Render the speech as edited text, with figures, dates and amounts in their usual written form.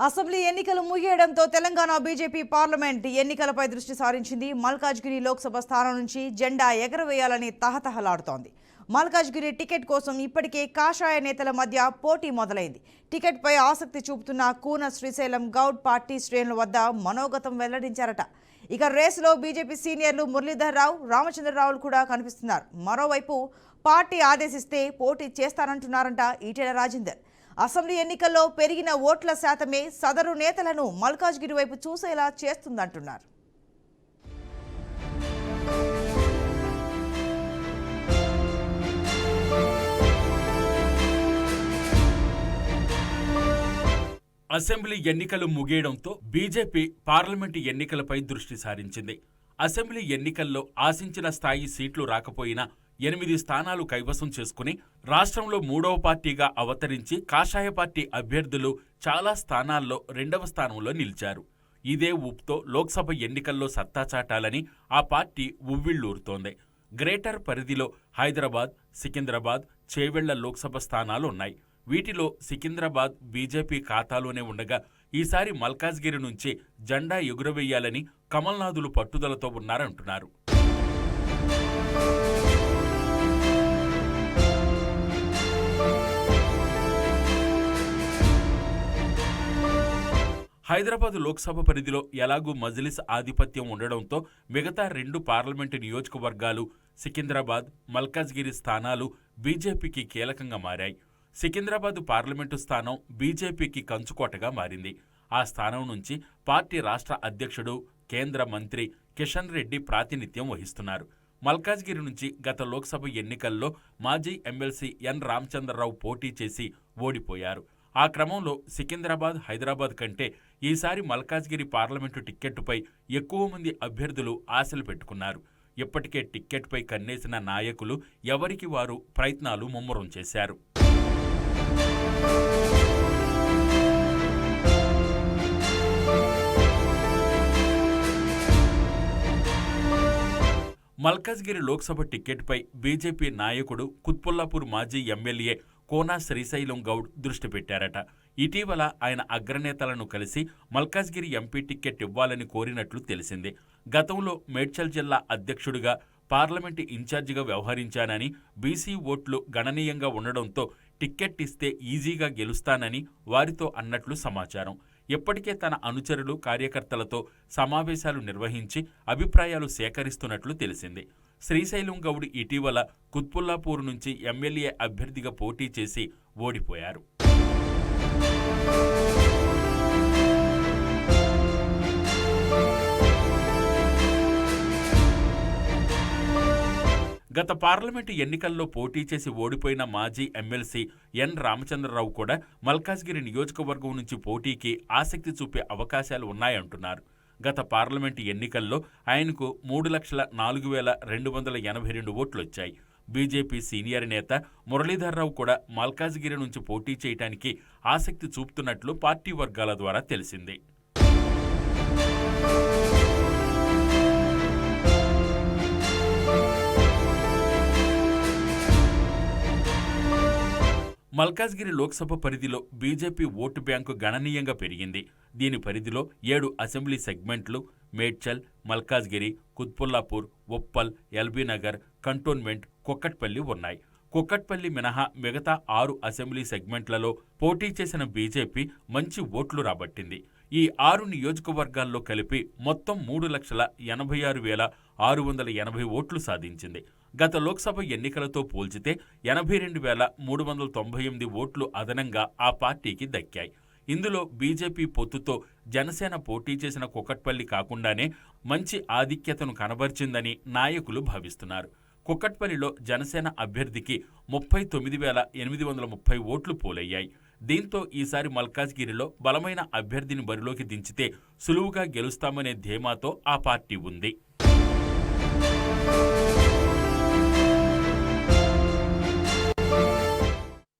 Assembly ఎన్నికలు ముగియడంతో Telangana BJP parliament ఎన్నికలపై దృష్టి సారించింది. మల్కాజ్గిరి లోక్సభ స్థానం నుంచి జెండా ఎగరవేయాలని తహతహలాడుతోంది. మల్కాజ్గిరి టికెట్ కోసం ఇప్పటికే కాషాయ నేతల మధ్య పోటీ మొదలైంది. టికెట్పై ఆసక్తి చూపుతున్న కూన శ్రీశైలం గౌడ్ పార్టీ శ్రేణుల వద్ద మనోగతం వెల్లడించారట. ఇక రేసులో బీజేపీ సీనియర్లు మురళీధర్ రావు, రామచంద్రరావులు కూడా కనిపిస్తున్నారు. మరోవైపు పార్టీ ఆదేశిస్తే పోటీ చేస్తానంటున్నారంట ఈటెల రాజేందర్. అసెంబ్లీ ఎన్నికల్లో పెరిగిన ఓట్ల శాతమే సదరు నేతలను మల్కాజ్గిరి వైపు చూసేలా చేస్తుందంటున్నారు. అసెంబ్లీ ఎన్నికలు ముగియడంతో బీజేపీ పార్లమెంటు ఎన్నికలపై దృష్టి సారించింది. అసెంబ్లీ ఎన్నికల్లో ఆశించిన స్థాయి సీట్లు రాకపోయినా 8 స్థానాలు కైవసం చేసుకుని రాష్ట్రంలో 3వ పార్టీగా అవతరించి కాషాయ పార్టీ అభ్యర్థులు చాలా స్థానాల్లో 2వ స్థానంలో నిలిచారు. ఇదే ఊపుతో లోక్సభ ఎన్నికల్లో సత్తా చాటాలని ఆ పార్టీ ఉవ్విళ్లూరుతోంది. గ్రేటర్ పరిధిలో హైదరాబాద్, సికింద్రాబాద్, చేవెళ్ల లోక్సభ స్థానాలు ఉన్నాయి. వీటిలో సికింద్రాబాద్ బీజేపీ ఖాతాలోనే ఉండగా ఈసారి మల్కాజ్గిరి నుంచి జెండా ఎగురవేయాలని కమల్నాథులు పట్టుదలతో ఉన్నారంటున్నారు. హైదరాబాద్ లోక్సభ పరిధిలో ఎలాగూ మజ్లిస్ ఆధిపత్యం ఉండడంతో మిగతా 2 పార్లమెంటు నియోజకవర్గాలు సికింద్రాబాద్, మల్కాజ్గిరి స్థానాలు బీజేపీకి కీలకంగా మారాయి. సికింద్రాబాద్ పార్లమెంటు స్థానం బీజేపీకి కంచుకోటగా మారింది. ఆ స్థానం నుంచి పార్టీ రాష్ట్ర అధ్యక్షుడు, కేంద్ర మంత్రి కిషన్ రెడ్డి ప్రాతినిధ్యం వహిస్తున్నారు. మల్కాజ్గిరి నుంచి గత లోక్సభ ఎన్నికల్లో మాజీ ఎమ్మెల్సీ ఎన్ రామచంద్రరావు పోటీ చేసి ఓడిపోయారు. ఆ క్రమంలో సికింద్రాబాద్, హైదరాబాద్ కంటే ఈసారి మల్కాజ్గిరి పార్లమెంటు టిక్కెట్టుపై ఎక్కువ మంది అభ్యర్థులు ఆశలు పెట్టుకున్నారు. ఇప్పటికే టిక్కెట్పై కన్నేసిన నాయకులు ఎవరికి వారు ప్రయత్నాలు ముమ్మరం చేశారు. మల్కాజ్గిరి లోక్సభ టిక్కెట్పై బీజేపీ నాయకుడు కుత్బుల్లాపూర్ మాజీ ఎమ్మెల్యే కోన శ్రీశైలం గౌడ్ దృష్టి పెట్టారట. ఇటీవల ఆయన అగ్రనేతలను కలిసి మల్కాజ్గిరి ఎంపీ టిక్కెట్ ఇవ్వాలని కోరినట్లు తెలిసింది. గతంలో మేడ్చల్ జిల్లా అధ్యక్షుడిగా, పార్లమెంటు ఇన్ఛార్జిగా వ్యవహరించానని, బీసీ ఓట్లు గణనీయంగా ఉండడంతో టిక్కెట్ ఇస్తే ఈజీగా గెలుస్తానని వారితో అన్నట్లు సమాచారం. ఇప్పటికే తన అనుచరులు, కార్యకర్తలతో సమావేశాలు నిర్వహించి అభిప్రాయాలు సేకరిస్తున్నట్లు తెలిసింది. శ్రీశైలం గౌడ్ ఇటీవల కుత్బుల్లాపూర్ నుంచి ఎమ్మెల్యే అభ్యర్థిగా పోటీ చేసి ఓడిపోయారు. గత పార్లమెంటు ఎన్నికల్లో పోటీ చేసి ఓడిపోయిన మాజీ ఎమ్మెల్సీ ఎన్ రామచంద్రరావు కూడా మల్కాజ్గిరి నియోజకవర్గం నుంచి పోటీకి ఆసక్తి చూపే అవకాశాలు ఉన్నాయంటున్నారు. గత పార్లమెంటు ఎన్నికల్లో ఆయనకు 3,04,282 ఓట్లు వచ్చాయి. బీజేపీ సీనియర్ నేత మురళీధర్ రావు కూడా మల్కాజ్గిరి నుంచి పోటీ చేయడానికి ఆసక్తి చూపుతున్నట్లు పార్టీ వర్గాల ద్వారా తెలిసింది. మల్కాజ్గిరి లోక్సభ పరిధిలో బీజేపీ ఓటు బ్యాంకు గణనీయంగా పెరిగింది. దీని పరిధిలో 7 అసెంబ్లీ సెగ్మెంట్లు మేడ్చల్, మల్కాజ్గిరి, కుత్బుల్లాపూర్, ఉప్పల్, ఎల్బీనగర్, కంటోన్మెంట్, కుక్కట్పల్లి ఉన్నాయి. కుక్కట్పల్లి మినహా మిగతా 6 అసెంబ్లీ సెగ్మెంట్లలో పోటీ చేసిన బీజేపీ మంచి ఓట్లు రాబట్టింది. ఈ 6 నియోజకవర్గాల్లో కలిపి మొత్తం 3,86,680 ఓట్లు సాధించింది. గత లోక్సభ ఎన్నికలతో పోల్చితే 82,398 ఓట్లు అదనంగా ఆ పార్టీకి దక్కాయి. ఇందులో బీజేపీ పొత్తుతో జనసేన పోటీ చేసిన కుక్కట్పల్లి కాకుండానే మంచి ఆధిక్యతను కనబర్చిందని నాయకులు భావిస్తున్నారు. కుక్కట్పల్లిలో జనసేన అభ్యర్థికి 39,830 ఓట్లు పోలయ్యాయి. దీంతో ఈసారి మల్కాజ్గిరిలో బలమైన అభ్యర్థిని బరిలోకి దించితే సులువుగా గెలుస్తామనే ధీమాతో ఆ పార్టీ ఉంది.